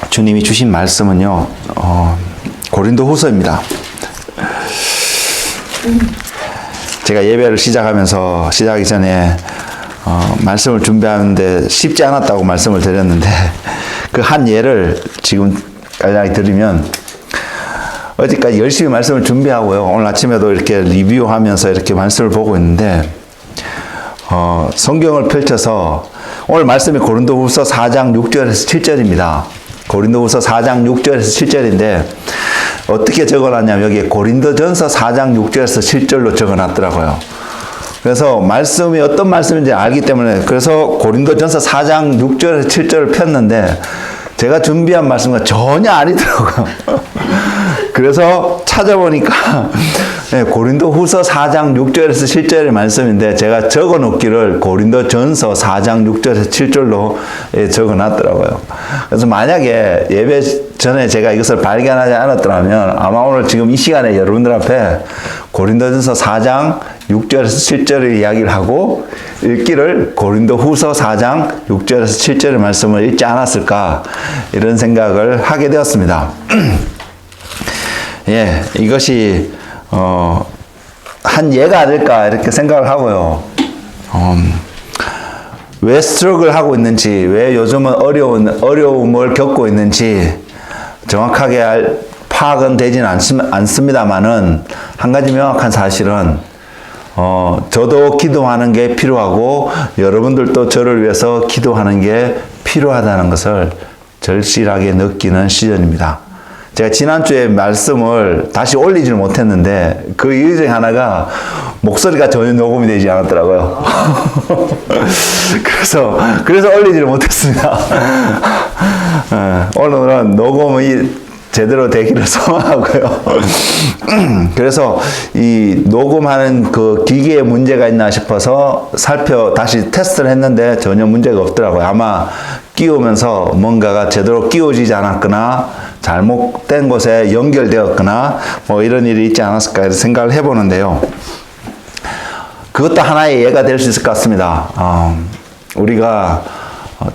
주님이 주신 말씀은요, 고린도후서입니다. 제가 예배를 시작하기 전에 말씀을 준비하는데 쉽지 않았다고 말씀을 드렸는데, 그 한 예를 지금 간략히 드리면, 어제까지 열심히 말씀을 준비하고요, 오늘 아침에도 이렇게 리뷰하면서 이렇게 말씀을 보고 있는데, 성경을 펼쳐서 오늘 말씀이 고린도후서 4장 6절에서 7절입니다. 고린도후서 4장 6절에서 7절인데 어떻게 적어놨냐면 여기에 고린도전서 4장 6절에서 7절로 적어놨더라고요. 그래서 말씀이 어떤 말씀인지 알기 때문에, 그래서 고린도전서 4장 6절에서 7절을 폈는데 제가 준비한 말씀과 전혀 아니더라고요. 그래서 찾아보니까 고린도후서 4장 6절에서 7절의 말씀인데, 제가 적어놓기를 고린도전서 4장 6절에서 7절로 적어놨더라고요. 그래서 만약에 예배 전에 제가 이것을 발견하지 않았더라면 아마 오늘 지금 이 시간에 여러분들 앞에 고린도전서 4장 6절에서 7절의 이야기를 하고 읽기를 고린도후서 4장 6절에서 7절의 말씀을 읽지 않았을까, 이런 생각을 하게 되었습니다. 예, 이것이 한 예가 아닐까 이렇게 생각을 하고요. 왜 스트럭을 하고 있는지, 왜 요즘은 어려움을 겪고 있는지 정확하게 파악은 되지는 않습니다만은, 한 가지 명확한 사실은 저도 기도하는 게 필요하고 여러분들도 저를 위해서 기도하는 게 필요하다는 것을 절실하게 느끼는 시즌입니다. 제가 지난주에 말씀을 다시 올리지를 못했는데 그 이유 중에 하나가 목소리가 전혀 녹음이 되지 않았더라고요. 그래서 올리지를 못했습니다. 오늘은 녹음이 제대로 되기를 소망하고요. 그래서 이 녹음하는 그 기계에 문제가 있나 싶어서 다시 테스트를 했는데 전혀 문제가 없더라고요. 아마 끼우면서 뭔가가 제대로 끼워지지 않았거나 잘못된 곳에 연결되었거나 뭐 이런 일이 있지 않았을까 이런 생각을 해보는데요. 그것도 하나의 예가 될 수 있을 것 같습니다. 우리가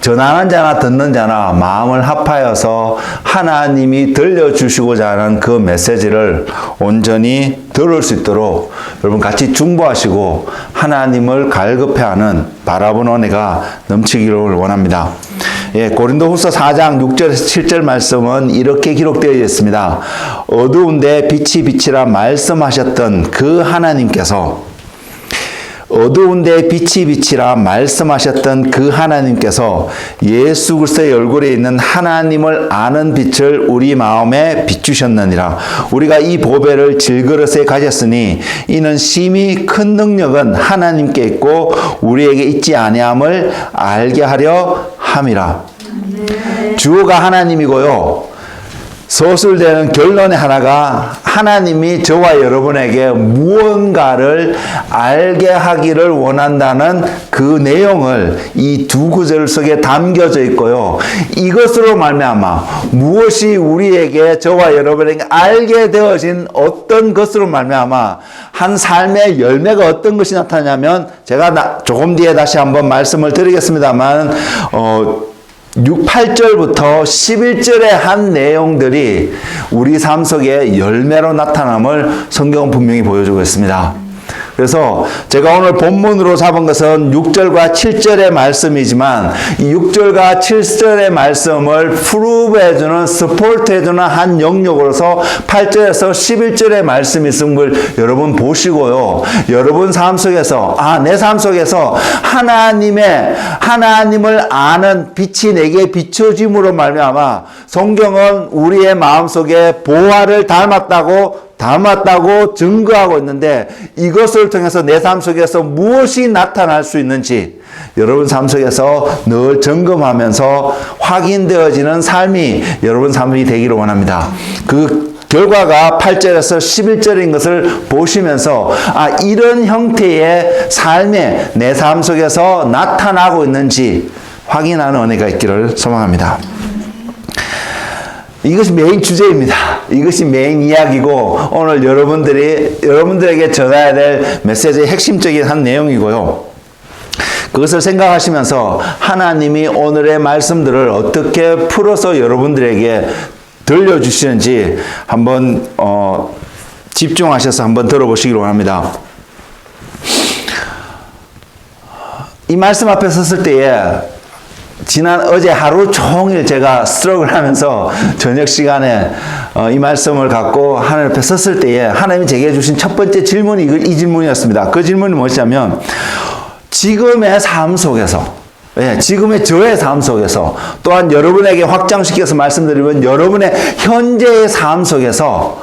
전하는 자나 듣는 자나 마음을 합하여서 하나님이 들려주시고자 하는 그 메시지를 온전히 들을 수 있도록 여러분 같이 중보하시고 하나님을 갈급해하는 바라보는 은혜가 넘치기를 원합니다. 예, 고린도후서 4장 6절에서 7절 말씀은 이렇게 기록되어 있습니다. 어두운데 빛이 빛이라 말씀하셨던 그 하나님께서, 어두운데 빛이 빛이라 말씀하셨던 그 하나님께서 예수 그리스도의 얼굴에 있는 하나님을 아는 빛을 우리 마음에 비추셨느니라. 우리가 이 보배를 질그릇에 가졌으니 이는 심히 큰 능력은 하나님께 있고 우리에게 있지 아니함을 알게 하려 함이라. 주어가 하나님이고요, 서술되는 결론의 하나가 하나님이 저와 여러분에게 무언가를 알게 하기를 원한다는 그 내용을 이 두 구절 속에 담겨져 있고요. 이것으로 말미암아 무엇이 우리에게, 저와 여러분에게 알게 되어진 어떤 것으로 말미암아 한 삶의 열매가 어떤 것이 나타나냐면, 제가 조금 뒤에 다시 한번 말씀을 드리겠습니다만 8절부터 11절의 한 내용들이 우리 삶 속에 열매로 나타남을 성경은 분명히 보여주고 있습니다. 그래서 제가 오늘 본문으로 잡은 것은 6절과 7절의 말씀이지만 이 6절과 7절의 말씀을 프루브해주는, 스포트해주는 한 영역으로서 8절에서 11절의 말씀이 있은 걸 여러분 보시고요, 여러분 삶 속에서, 내 삶 속에서 하나님을 아는 빛이 내게 비춰짐으로 말미암아 성경은 우리의 마음속에 보화를 닮았다고 증거하고 있는데, 이것을 통해서 내 삶 속에서 무엇이 나타날 수 있는지 여러분 삶 속에서 늘 점검하면서 확인되어지는 삶이 여러분 삶이 되기를 원합니다. 그 결과가 8절에서 11절인 것을 보시면서 이런 형태의 삶에 내 삶 속에서 나타나고 있는지 확인하는 은혜가 있기를 소망합니다. 이것이 메인 주제입니다. 이것이 메인 이야기고 오늘 여러분들에게 전해야 될 메시지의 핵심적인 한 내용이고요. 그것을 생각하시면서 하나님이 오늘의 말씀들을 어떻게 풀어서 여러분들에게 들려주시는지 한번 집중하셔서 한번 들어보시기로 합니다. 이 말씀 앞에 섰을 때에 어제 하루 종일 제가 스트럭을 하면서 저녁 시간에 이 말씀을 갖고 하나님 앞에 섰을 때에 하나님이 제게 주신 첫 번째 질문이 이 질문이었습니다. 그 질문이 뭐냐면 지금의 삶 속에서 지금의 저의 삶 속에서 또한 여러분에게 확장시켜서 말씀드리면 여러분의 현재의 삶 속에서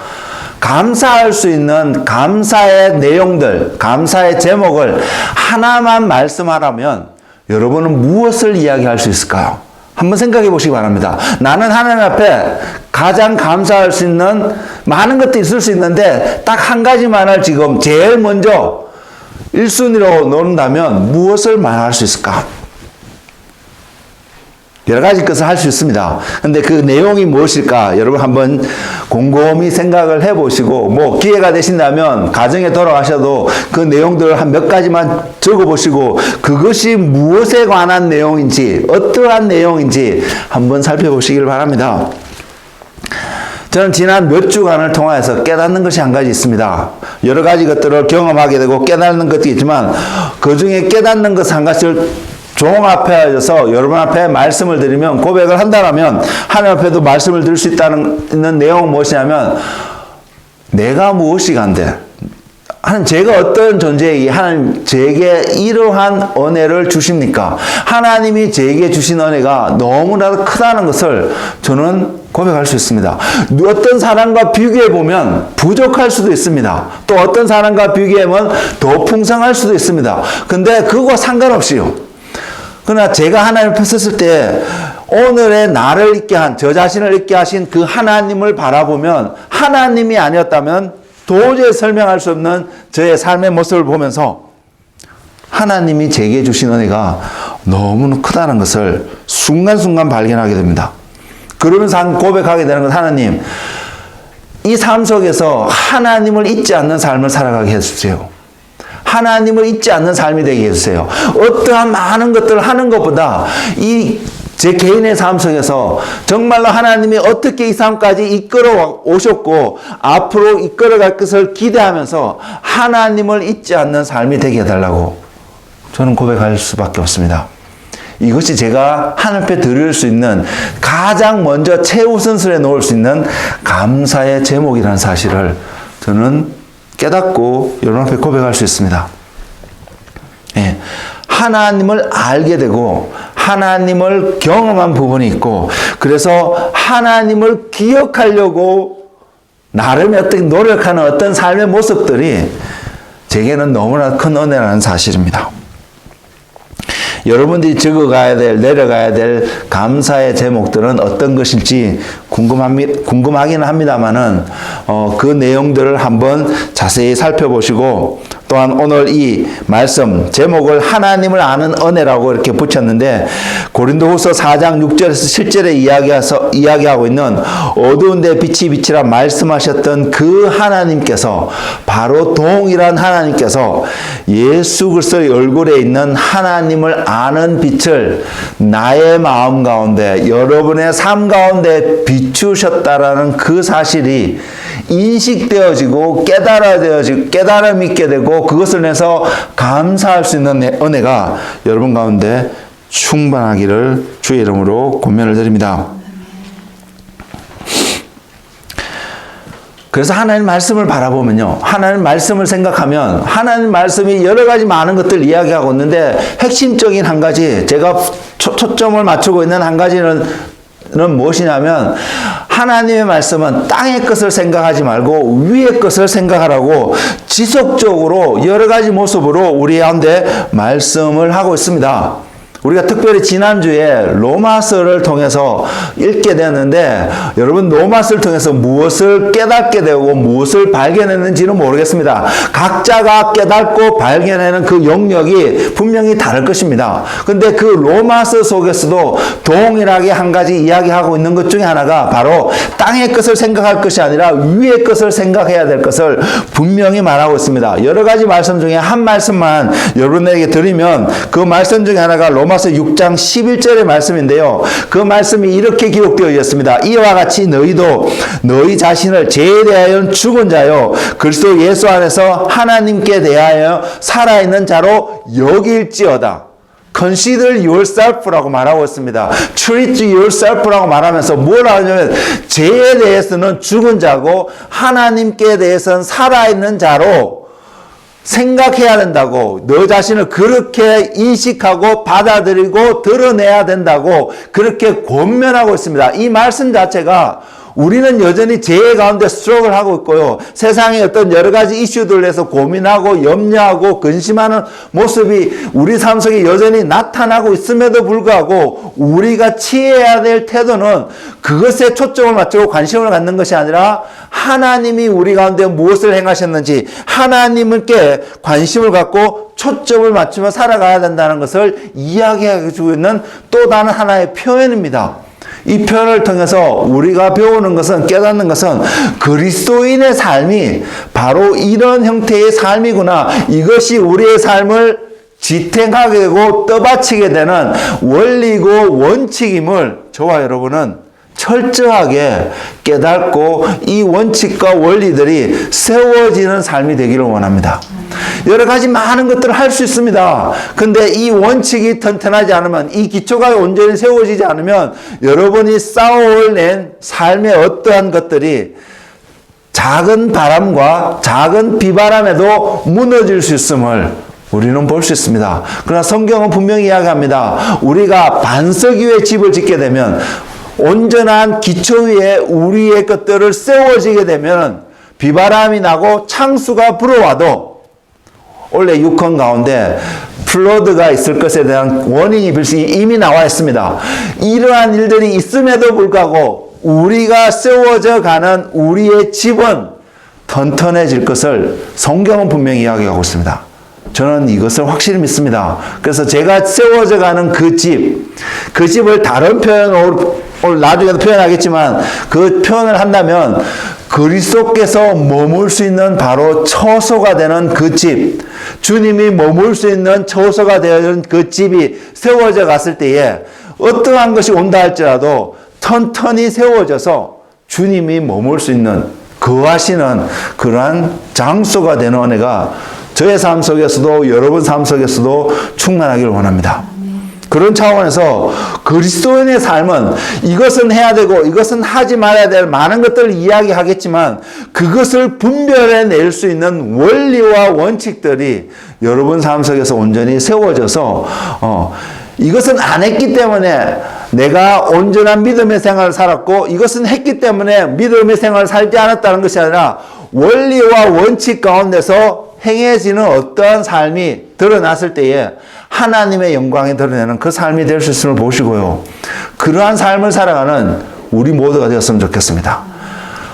감사할 수 있는 감사의 내용들, 감사의 제목을 하나만 말씀하라면 여러분은 무엇을 이야기할 수 있을까요? 한번 생각해 보시기 바랍니다. 나는 하나님 앞에 가장 감사할 수 있는 많은 것들이 있을 수 있는데 딱 한 가지만을 지금 제일 먼저 1순위로 놓는다면 무엇을 말할 수 있을까? 여러 가지 것을 할 수 있습니다. 근데 그 내용이 무엇일까? 여러분 한번 곰곰이 생각을 해보시고, 뭐 기회가 되신다면 가정에 돌아가셔도 그 내용들을 한 몇 가지만 적어보시고, 그것이 무엇에 관한 내용인지, 어떠한 내용인지 한번 살펴보시길 바랍니다. 저는 지난 몇 주간을 통해서 깨닫는 것이 한 가지 있습니다. 여러 가지 것들을 경험하게 되고 깨닫는 것도 있지만, 그 중에 깨닫는 것 한 가지를 종합해서 여러분 앞에 말씀을 드리면, 고백을 한다면 하나님 앞에도 말씀을 드릴 수 있는 내용은 무엇이냐면, 내가 무엇이 간데 하나님 제가 어떤 존재이기 하나님 제게 이러한 은혜를 주십니까? 하나님이 제게 주신 은혜가 너무나도 크다는 것을 저는 고백할 수 있습니다. 어떤 사람과 비교해보면 부족할 수도 있습니다. 또 어떤 사람과 비교하면 더 풍성할 수도 있습니다. 근데 그거 상관없이요, 그러나 제가 하나님 앞에 섰을 때 오늘의 나를 있게 한, 저 자신을 있게 하신 그 하나님을 바라보면, 하나님이 아니었다면 도저히 설명할 수 없는 저의 삶의 모습을 보면서 하나님이 제게 주신 은혜가 너무 크다는 것을 순간순간 발견하게 됩니다. 그러면서 고백하게 되는 것, 하나님, 이 삶 속에서 하나님을 잊지 않는 삶을 살아가게 해주세요. 하나님을 잊지 않는 삶이 되게 해주세요. 어떠한 많은 것들을 하는 것보다 제 개인의 삶 속에서 정말로 하나님이 어떻게 이 삶까지 이끌어 오셨고 앞으로 이끌어갈 것을 기대하면서 하나님을 잊지 않는 삶이 되게 해달라고 저는 고백할 수밖에 없습니다. 이것이 제가 하나님 앞에 드릴 수 있는 가장 먼저 최우선순위에 놓을 수 있는 감사의 제목이라는 사실을 저는 깨닫고 여러분 앞에 고백할 수 있습니다. 예, 하나님을 알게 되고 하나님을 경험한 부분이 있고, 그래서 하나님을 기억하려고 나름의 어떤 노력하는 어떤 삶의 모습들이 제게는 너무나 큰 은혜라는 사실입니다. 여러분들이 적어가야 될, 내려가야 될 감사의 제목들은 어떤 것일지 궁금하기는 합니다만은, 그 내용들을 한번 자세히 살펴보시고, 또한 오늘 이 말씀, 제목을 하나님을 아는 은혜라고 이렇게 붙였는데, 고린도후서 4장 6절에서 7절에 이야기하고 있는 어두운 데 빛이 빛이라 말씀하셨던 그 하나님께서, 바로 동일한 하나님께서 예수 그리스도의 얼굴에 있는 하나님을 아는 빛을 나의 마음 가운데, 여러분의 삶 가운데 비추셨다라는 그 사실이 인식되어지고 깨달음 있게 되고, 그것을 내서 감사할 수 있는 은혜가 여러분 가운데 충만하기를 주의 이름으로 권면을 드립니다. 그래서 하나님 말씀을 바라보면요, 하나님 말씀을 생각하면 하나님 말씀이 여러 가지 많은 것들을 이야기하고 있는데, 핵심적인 한 가지, 제가 초점을 맞추고 있는 한 가지는 무엇이냐면, 하나님의 말씀은 땅의 것을 생각하지 말고 위의 것을 생각하라고 지속적으로 여러 가지 모습으로 우리 가운데 말씀을 하고 있습니다. 우리가 특별히 지난주에 로마서를 통해서 읽게 되었는데 여러분 로마서를 통해서 무엇을 깨닫게 되고 무엇을 발견했는지는 모르겠습니다. 각자가 깨닫고 발견하는 그 영역이 분명히 다를 것입니다. 근데 그 로마서 속에서도 동일하게 한 가지 이야기하고 있는 것 중에 하나가 바로 땅의 것을 생각할 것이 아니라 위의 것을 생각해야 될 것을 분명히 말하고 있습니다. 여러 가지 말씀 중에 한 말씀만 여러분에게 드리면 그 말씀 중에 하나가 로마서 6장 11절의 말씀인데요. 그 말씀이 이렇게 기록되어 있습니다. 이와 같이 너희도 너희 자신을 죄에 대하여 죽은 자요 그리스도 예수 안에서 하나님께 대하여 살아있는 자로 여길지어다. Consider yourself라고 말하고 있습니다. Treat yourself라고 말하면서 뭐라 하냐면 죄에 대해서는 죽은 자고 하나님께 대해서는 살아있는 자로 생각해야 된다고, 너 자신을 그렇게 인식하고 받아들이고 드러내야 된다고 그렇게 권면하고 있습니다. 이 말씀 자체가 우리는 여전히 죄 가운데 스트럭을 하고 있고요. 세상의 어떤 여러 가지 이슈들에서 고민하고 염려하고 근심하는 모습이 우리 삶 속에 여전히 나타나고 있음에도 불구하고 우리가 취해야 될 태도는 그것에 초점을 맞추고 관심을 갖는 것이 아니라 하나님이 우리 가운데 무엇을 행하셨는지 하나님께 관심을 갖고 초점을 맞추며 살아가야 된다는 것을 이야기해 주고 있는 또 다른 하나의 표현입니다. 이 표현을 통해서 우리가 배우는 것은, 깨닫는 것은 그리스도인의 삶이 바로 이런 형태의 삶이구나. 이것이 우리의 삶을 지탱하게 되고 떠받치게 되는 원리고 원칙임을 저와 여러분은 철저하게 깨닫고 이 원칙과 원리들이 세워지는 삶이 되기를 원합니다. 여러 가지 많은 것들을 할 수 있습니다. 근데 이 원칙이 튼튼하지 않으면, 이 기초가 온전히 세워지지 않으면 여러분이 쌓아올린 삶의 어떠한 것들이 작은 바람과 작은 비바람에도 무너질 수 있음을 우리는 볼 수 있습니다. 그러나 성경은 분명히 이야기합니다. 우리가 반석 위에 집을 짓게 되면, 온전한 기초 위에 우리의 것들을 세워지게 되면 비바람이 나고 창수가 불어와도, 원래 육헌 가운데 플러드가 있을 것에 대한 워닝이 빌식이 이미 나와 있습니다. 이러한 일들이 있음에도 불구하고 우리가 세워져 가는 우리의 집은 튼튼해질 것을 성경은 분명히 이야기하고 있습니다. 저는 이것을 확실히 믿습니다. 그래서 제가 세워져 가는 그 집을 다른 표현으로 오늘 나중에도 표현하겠지만 그 표현을 한다면 그리스도께서 머물 수 있는 바로 처소가 되는 그 집, 주님이 머물 수 있는 처소가 되는 그 집이 세워져 갔을 때에 어떠한 것이 온다 할지라도 튼튼히 세워져서 주님이 머물 수 있는, 거하시는 그러한 장소가 되는 은혜가 저의 삶 속에서도 여러분 삶 속에서도 충만하기를 원합니다. 그런 차원에서 그리스도인의 삶은 이것은 해야 되고 이것은 하지 말아야 될 많은 것들을 이야기하겠지만 그것을 분별해낼 수 있는 원리와 원칙들이 여러분 삶 속에서 온전히 세워져서 이것은 안 했기 때문에 내가 온전한 믿음의 생활을 살았고 이것은 했기 때문에 믿음의 생활을 살지 않았다는 것이 아니라 원리와 원칙 가운데서 행해지는 어떠한 삶이 드러났을 때에 하나님의 영광이 드러내는 그 삶이 될 수 있음을 보시고요. 그러한 삶을 살아가는 우리 모두가 되었으면 좋겠습니다.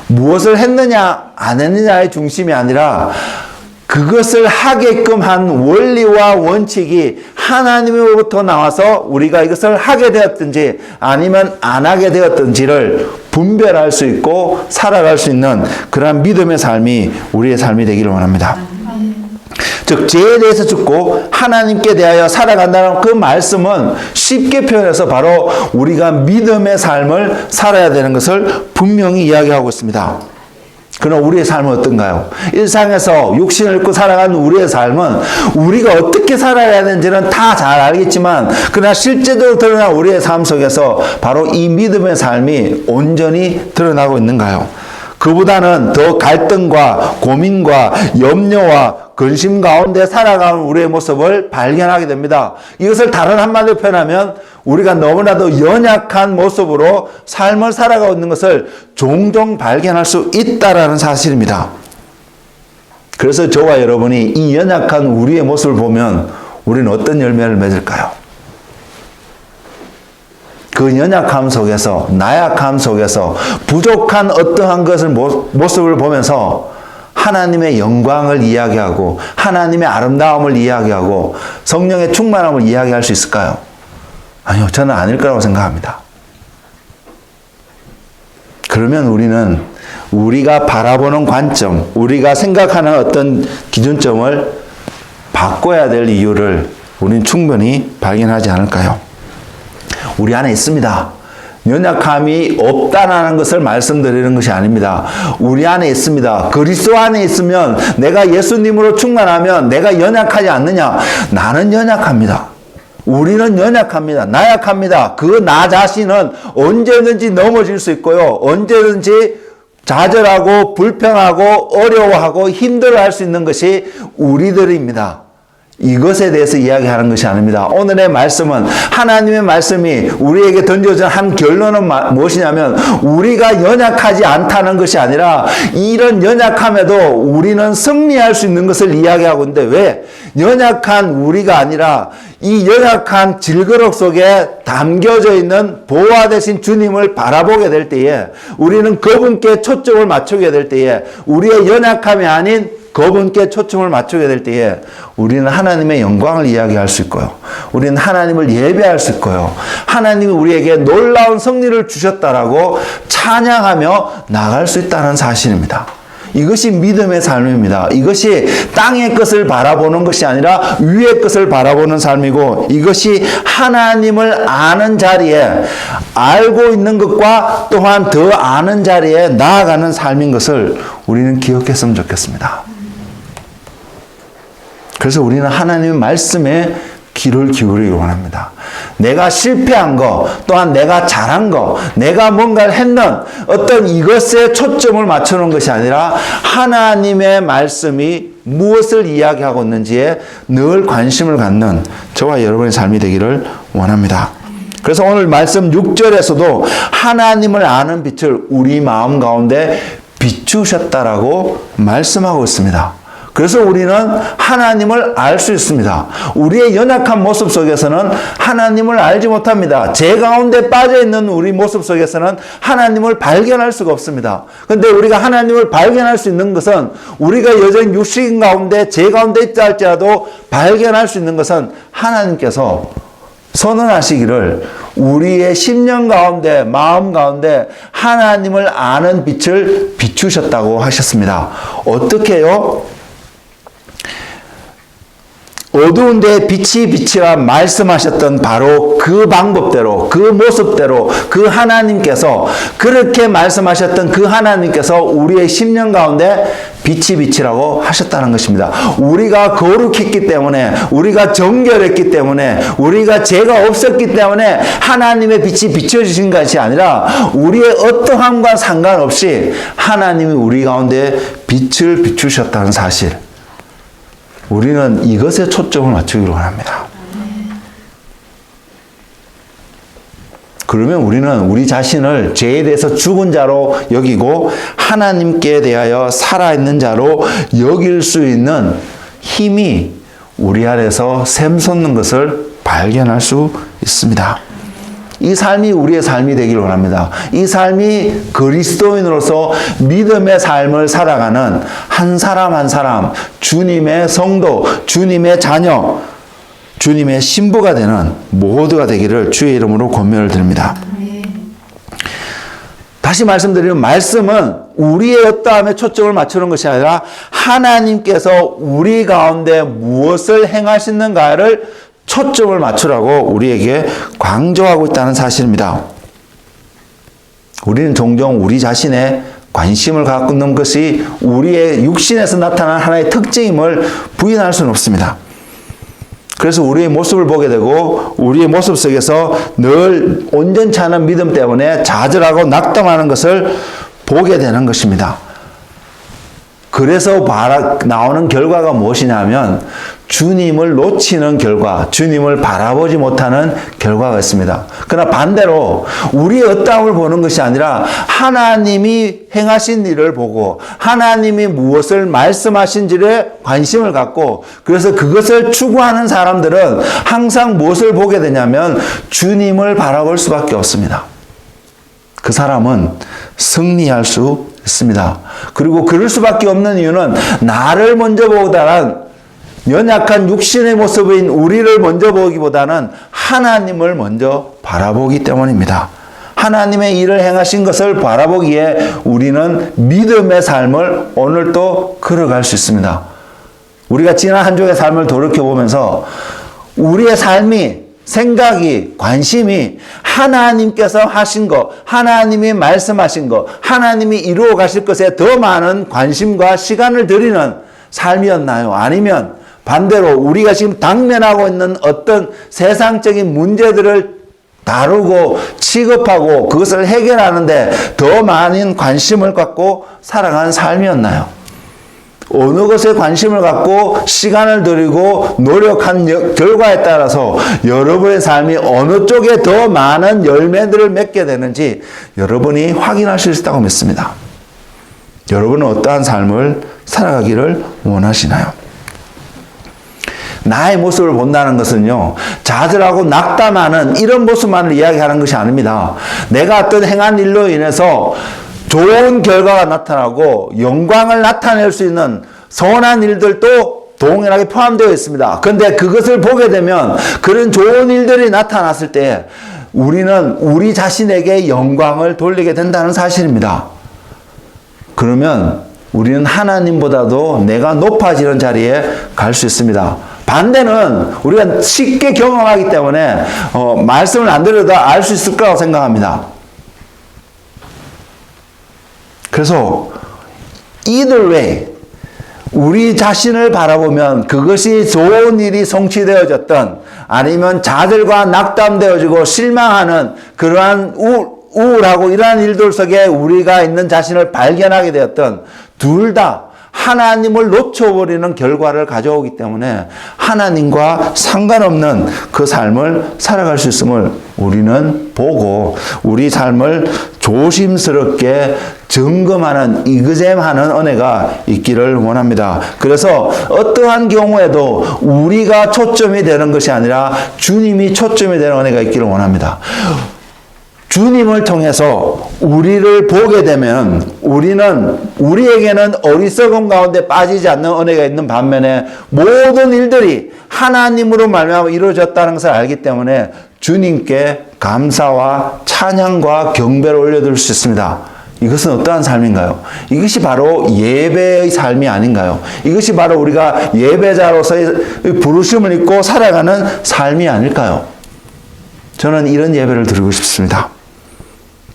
무엇을 했느냐 안 했느냐의 중심이 아니라 그것을 하게끔 한 원리와 원칙이 하나님으로부터 나와서 우리가 이것을 하게 되었든지 아니면 안 하게 되었든지를 분별할 수 있고 살아갈 수 있는 그러한 믿음의 삶이 우리의 삶이 되기를 원합니다. 즉 죄에 대해서 죽고 하나님께 대하여 살아간다는 그 말씀은 쉽게 표현해서 바로 우리가 믿음의 삶을 살아야 되는 것을 분명히 이야기하고 있습니다. 그럼 우리의 삶은 어떤가요? 일상에서 육신을 입고 살아가는 우리의 삶은 우리가 어떻게 살아야 하는지는 다 잘 알겠지만 그러나 실제적으로 드러난 우리의 삶 속에서 바로 이 믿음의 삶이 온전히 드러나고 있는가요? 그보다는 더 갈등과 고민과 염려와 근심 가운데 살아가는 우리의 모습을 발견하게 됩니다. 이것을 다른 한마디로 표현하면 우리가 너무나도 연약한 모습으로 삶을 살아가고 있는 것을 종종 발견할 수 있다라는 사실입니다. 그래서 저와 여러분이 이 연약한 우리의 모습을 보면 우리는 어떤 열매를 맺을까요? 그 연약함 속에서, 나약함 속에서, 부족한 어떠한 것을 모습을 보면서 하나님의 영광을 이야기하고 하나님의 아름다움을 이야기하고 성령의 충만함을 이야기할 수 있을까요? 아니요, 저는 아닐 거라고 생각합니다. 그러면 우리는 우리가 바라보는 관점, 우리가 생각하는 어떤 기준점을 바꿔야 될 이유를 우리는 충분히 발견하지 않을까요? 우리 안에 있습니다. 연약함이 없다라는 것을 말씀드리는 것이 아닙니다. 우리 안에 있습니다. 그리스도 안에 있으면, 내가 예수님으로 충만하면 내가 연약하지 않느냐? 나는 연약합니다. 우리는 연약합니다. 나약합니다. 그 나 자신은 언제든지 넘어질 수 있고요. 언제든지 좌절하고 불평하고 어려워하고 힘들어할 수 있는 것이 우리들입니다. 이것에 대해서 이야기하는 것이 아닙니다. 오늘의 말씀은, 하나님의 말씀이 우리에게 던져진 한 결론은 무엇이냐면, 우리가 연약하지 않다는 것이 아니라 이런 연약함에도 우리는 승리할 수 있는 것을 이야기하고 있는데, 왜? 연약한 우리가 아니라 이 연약한 질그릇 속에 담겨져 있는 보화 되신 주님을 바라보게 될 때에, 우리는 그분께 초점을 맞추게 될 때에, 우리의 연약함이 아닌 그분께 초점을 맞추게 될 때에 우리는 하나님의 영광을 이야기할 수 있고요. 우리는 하나님을 예배할 수 있고요. 하나님이 우리에게 놀라운 승리를 주셨다라고 찬양하며 나갈 수 있다는 사실입니다. 이것이 믿음의 삶입니다. 이것이 땅의 것을 바라보는 것이 아니라 위의 것을 바라보는 삶이고, 이것이 하나님을 아는 자리에, 알고 있는 것과 또한 더 아는 자리에 나아가는 삶인 것을 우리는 기억했으면 좋겠습니다. 그래서 우리는 하나님의 말씀에 귀를 기울이기 원합니다. 내가 실패한 거, 또한 내가 잘한 거, 내가 뭔가를 했는 어떤 이것에 초점을 맞추는 것이 아니라 하나님의 말씀이 무엇을 이야기하고 있는지에 늘 관심을 갖는 저와 여러분의 삶이 되기를 원합니다. 그래서 오늘 말씀 6절에서도 하나님을 아는 빛을 우리 마음 가운데 비추셨다라고 말씀하고 있습니다. 그래서 우리는 하나님을 알 수 있습니다. 우리의 연약한 모습 속에서는 하나님을 알지 못합니다. 제 가운데 빠져있는 우리 모습 속에서는 하나님을 발견할 수가 없습니다. 그런데 우리가 하나님을 발견할 수 있는 것은, 우리가 여전히 육신 가운데, 제 가운데 있다 할지라도 발견할 수 있는 것은 하나님께서 선언하시기를 우리의 심령 가운데, 마음 가운데 하나님을 아는 빛을 비추셨다고 하셨습니다. 어떻게요? 어두운 데에 빛이 비치라 말씀하셨던 바로 그 방법대로, 그 모습대로, 그 하나님께서, 그렇게 말씀하셨던 그 하나님께서 우리의 심령 가운데 빛이 비치라고 하셨다는 것입니다. 우리가 거룩했기 때문에, 우리가 정결했기 때문에, 우리가 죄가 없었기 때문에 하나님의 빛이 비춰주신 것이 아니라, 우리의 어떠함과 상관없이 하나님이 우리 가운데 빛을 비추셨다는 사실, 우리는 이것에 초점을 맞추기로 합니다. 그러면 우리는 우리 자신을 죄에 대해서 죽은 자로 여기고 하나님께 대하여 살아있는 자로 여길 수 있는 힘이 우리 안에서 샘솟는 것을 발견할 수 있습니다. 이 삶이 우리의 삶이 되기를 원합니다. 이 삶이 그리스도인으로서 믿음의 삶을 살아가는 한 사람 한 사람, 주님의 성도, 주님의 자녀, 주님의 신부가 되는 모두가 되기를 주의 이름으로 권면을 드립니다. 다시 말씀드리면, 말씀은 우리의 어떠함에 초점을 맞추는 것이 아니라 하나님께서 우리 가운데 무엇을 행하시는가를 초점을 맞추라고 우리에게 강조하고 있다는 사실입니다. 우리는 종종 우리 자신의 관심을 갖고 있는 것이 우리의 육신에서 나타나는 하나의 특징임을 부인할 수는 없습니다. 그래서 우리의 모습을 보게 되고, 우리의 모습 속에서 늘 온전치 않은 믿음 때문에 좌절하고 낙담하는 것을 보게 되는 것입니다. 그래서 나오는 결과가 무엇이냐면, 주님을 놓치는 결과, 주님을 바라보지 못하는 결과가 있습니다. 그러나 반대로 우리의 어떠함을 보는 것이 아니라 하나님이 행하신 일을 보고 하나님이 무엇을 말씀하신지에 관심을 갖고 그래서 그것을 추구하는 사람들은 항상 무엇을 보게 되냐면 주님을 바라볼 수밖에 없습니다. 그 사람은 승리할 수 있습니다. 그리고 그럴 수밖에 없는 이유는 나를 먼저 보다는 연약한 육신의 모습인 우리를 먼저 보기보다는 하나님을 먼저 바라보기 때문입니다. 하나님의 일을 행하신 것을 바라보기에 우리는 믿음의 삶을 오늘도 걸어갈 수 있습니다. 우리가 지난 한 주의 삶을 돌이켜보면서 우리의 삶이, 생각이, 관심이 하나님께서 하신 것, 하나님이 말씀하신 것, 하나님이 이루어 가실 것에 더 많은 관심과 시간을 들이는 삶이었나요? 아니면 반대로 우리가 지금 당면하고 있는 어떤 세상적인 문제들을 다루고 취급하고 그것을 해결하는데 더 많은 관심을 갖고 살아가는 삶이었나요? 어느 것에 관심을 갖고 시간을 들이고 노력한 결과에 따라서 여러분의 삶이 어느 쪽에 더 많은 열매들을 맺게 되는지 여러분이 확인하실 수 있다고 믿습니다. 여러분은 어떠한 삶을 살아가기를 원하시나요? 나의 모습을 본다는 것은요, 자들하고 낙담하는 이런 모습만을 이야기하는 것이 아닙니다. 내가 어떤 행한 일로 인해서 좋은 결과가 나타나고 영광을 나타낼 수 있는 선한 일들도 동일하게 포함되어 있습니다. 그런데 그것을 보게 되면 그런 좋은 일들이 나타났을 때 우리는 우리 자신에게 영광을 돌리게 된다는 사실입니다. 그러면 우리는 하나님보다도 내가 높아지는 자리에 갈 수 있습니다. 반대는 우리가 쉽게 경험하기 때문에 말씀을 안 드려도 알 수 있을 거라고 생각합니다. 그래서 either way 우리 자신을 바라보면 그것이 좋은 일이 성취되어졌던 아니면 자들과 낙담되어지고 실망하는 그러한 우울하고 이러한 일들 속에 우리가 있는 자신을 발견하게 되었던 둘 다 하나님을 놓쳐버리는 결과를 가져오기 때문에 하나님과 상관없는 그 삶을 살아갈 수 있음을 우리는 보고 우리 삶을 조심스럽게 점검하는 이그잼하는 은혜가 있기를 원합니다. 그래서 어떠한 경우에도 우리가 초점이 되는 것이 아니라 주님이 초점이 되는 은혜가 있기를 원합니다. 주님을 통해서 우리를 보게 되면 우리에게는 어리석음 가운데 빠지지 않는 은혜가 있는 반면에 모든 일들이 하나님으로 말미암아 이루어졌다는 것을 알기 때문에 주님께 감사와 찬양과 경배를 올려드릴 수 있습니다. 이것은 어떠한 삶인가요? 이것이 바로 예배의 삶이 아닌가요? 이것이 바로 우리가 예배자로서의 부르심을 입고 살아가는 삶이 아닐까요? 저는 이런 예배를 드리고 싶습니다.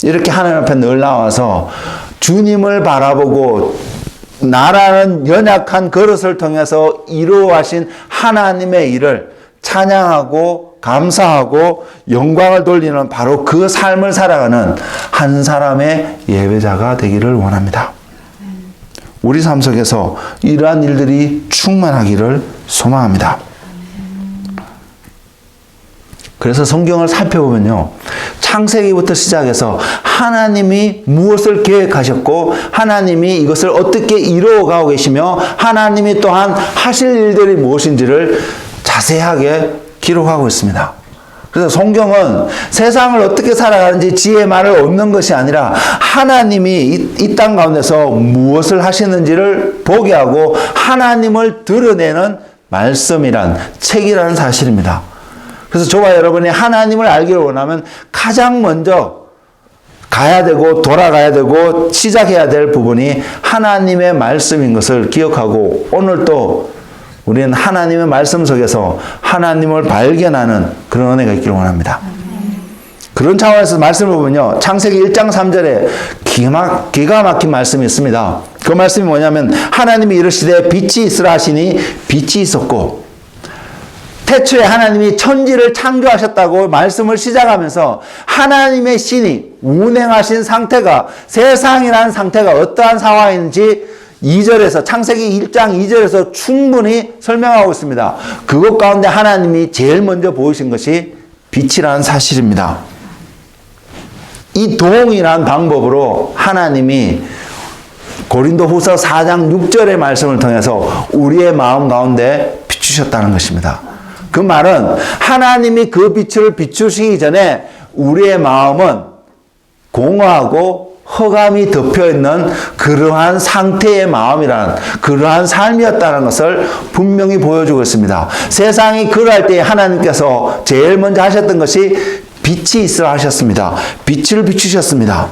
이렇게 하나님 앞에 늘 나와서 주님을 바라보고 나라는 연약한 그릇을 통해서 이루어하신 하나님의 일을 찬양하고 감사하고 영광을 돌리는 바로 그 삶을 살아가는 한 사람의 예배자가 되기를 원합니다. 우리 삶 속에서 이러한 일들이 충만하기를 소망합니다. 그래서 성경을 살펴보면요. 창세기부터 시작해서 하나님이 무엇을 계획하셨고 하나님이 이것을 어떻게 이루어가고 계시며 하나님이 또한 하실 일들이 무엇인지를 자세하게 기록하고 있습니다. 그래서 성경은 세상을 어떻게 살아가는지 지혜의 말을 얻는 것이 아니라 하나님이 이 땅 가운데서 무엇을 하시는지를 보게 하고 하나님을 드러내는 말씀이란 책이라는 사실입니다. 그래서 저와 여러분이 하나님을 알기를 원하면 가장 먼저 가야 되고 돌아가야 되고 시작해야 될 부분이 하나님의 말씀인 것을 기억하고 오늘 또 우리는 하나님의 말씀 속에서 하나님을 발견하는 그런 은혜가 있기를 원합니다. 그런 차원에서 말씀을 보면요. 창세기 1장 3절에 기가 막힌 말씀이 있습니다. 그 말씀이 뭐냐면 하나님이 이르시되 빛이 있으라 하시니 빛이 있었고 태초에 하나님이 천지를 창조하셨다고 말씀을 시작하면서 하나님의 신이 운행하신 상태가 세상이라는 상태가 어떠한 상황인지 2절에서 창세기 1장 2절에서 충분히 설명하고 있습니다. 그것 가운데 하나님이 제일 먼저 보이신 것이 빛이라는 사실입니다. 이 동일한 방법으로 하나님이 고린도후서 4장 6절의 말씀을 통해서 우리의 마음 가운데 비추셨다는 것입니다. 그 말은 하나님이 그 빛을 비추시기 전에 우리의 마음은 공허하고 허감이 덮여있는 그러한 상태의 마음이라는 그러한 삶이었다는 것을 분명히 보여주고 있습니다. 세상이 그럴 때 하나님께서 제일 먼저 하셨던 것이 빛이 있으라 하셨습니다. 빛을 비추셨습니다.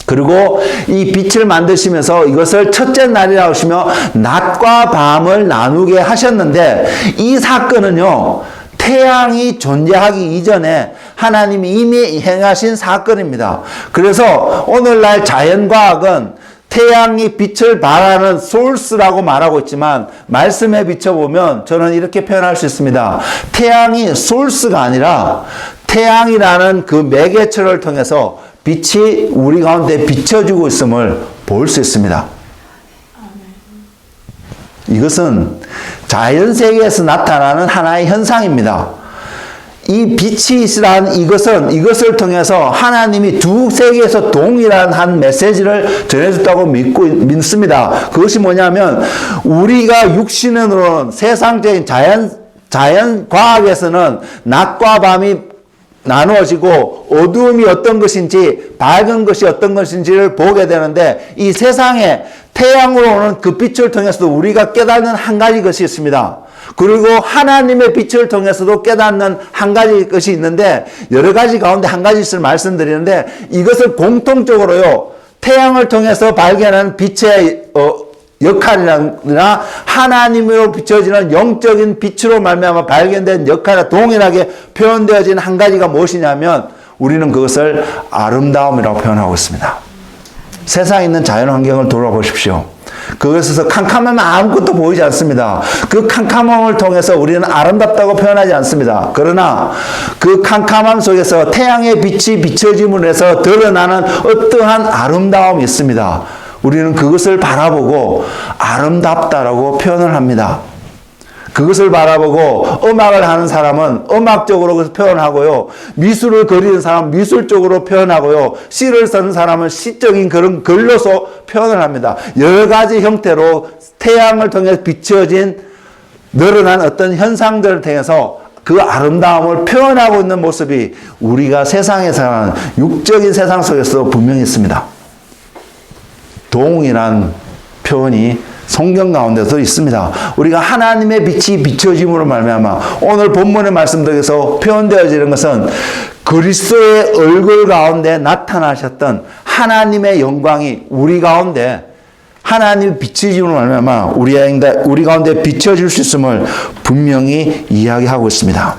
그리고 이 빛을 만드시면서 이것을 첫째 날이라고 하시며 낮과 밤을 나누게 하셨는데 이 사건은요, 태양이 존재하기 이전에 하나님이 이미 행하신 사건입니다. 그래서 오늘날 자연과학은 태양이 빛을 발하는 소스라고 말하고 있지만 말씀에 비춰보면 저는 이렇게 표현할 수 있습니다. 태양이 소스가 아니라 태양이라는 그 매개체를 통해서 빛이 우리 가운데 비춰주고 있음을 볼 수 있습니다. 이것은 자연세계에서 나타나는 하나의 현상입니다. 이 빛이 있으란 이것을 통해서 하나님이 두 세계에서 동일한 한 메시지를 전해줬다고 믿습니다. 그것이 뭐냐면 우리가 육신으로는 세상적인 자연과학에서는 낮과 밤이 나누어지고 어두움이 어떤 것인지 밝은 것이 어떤 것인지를 보게 되는데 이 세상에 태양으로 오는 그 빛을 통해서도 우리가 깨닫는 한 가지 것이 있습니다. 그리고 하나님의 빛을 통해서도 깨닫는 한 가지 것이 있는데 여러 가지 가운데 한 가지를 말씀드리는데 이것을 공통적으로요. 태양을 통해서 발견하는 빛의 역할이나 하나님으로 비춰지는 영적인 빛으로 말미암아 발견된 역할과 동일하게 표현되어진 한 가지가 무엇이냐면 우리는 그것을 아름다움이라고 표현하고 있습니다. 세상에 있는 자연환경을 돌아보십시오. 그것에서 캄캄하면 아무것도 보이지 않습니다. 그 캄캄함을 통해서 우리는 아름답다고 표현하지 않습니다. 그러나 그 캄캄함 속에서 태양의 빛이 비춰짐으로 해서 드러나는 어떠한 아름다움이 있습니다. 우리는 그것을 바라보고 아름답다라고 표현을 합니다. 그것을 바라보고 음악을 하는 사람은 음악적으로 그것을 표현하고요. 미술을 그리는 사람은 미술적으로 표현하고요. 시를 쓰는 사람은 시적인 그런 글로서 표현을 합니다. 여러 가지 형태로 태양을 통해 비춰진 늘어난 어떤 현상들을 통해서 그 아름다움을 표현하고 있는 모습이 우리가 세상에 사는 육적인 세상 속에서도 분명히 있습니다. 동일한 표현이 성경 가운데도 있습니다. 우리가 하나님의 빛이 비춰짐으로 말미암아 오늘 본문의 말씀들에서 표현되어지는 것은 그리스도의 얼굴 가운데 나타나셨던 하나님의 영광이 우리 가운데 하나님의 비춰짐으로 말미암아 우리 가운데 비춰질 수 있음을 분명히 이야기하고 있습니다.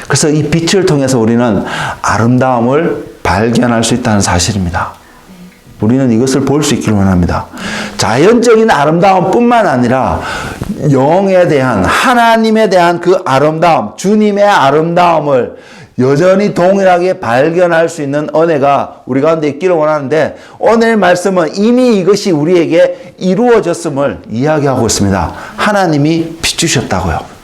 그래서 이 빛을 통해서 우리는 아름다움을 발견할 수 있다는 사실입니다. 우리는 이것을 볼 수 있기를 원합니다. 자연적인 아름다움뿐만 아니라 영에 대한 하나님에 대한 그 아름다움, 주님의 아름다움을 여전히 동일하게 발견할 수 있는 은혜가 우리 가운데 있기를 원하는데 오늘 말씀은 이미 이것이 우리에게 이루어졌음을 이야기하고 있습니다. 하나님이 비추셨다고요.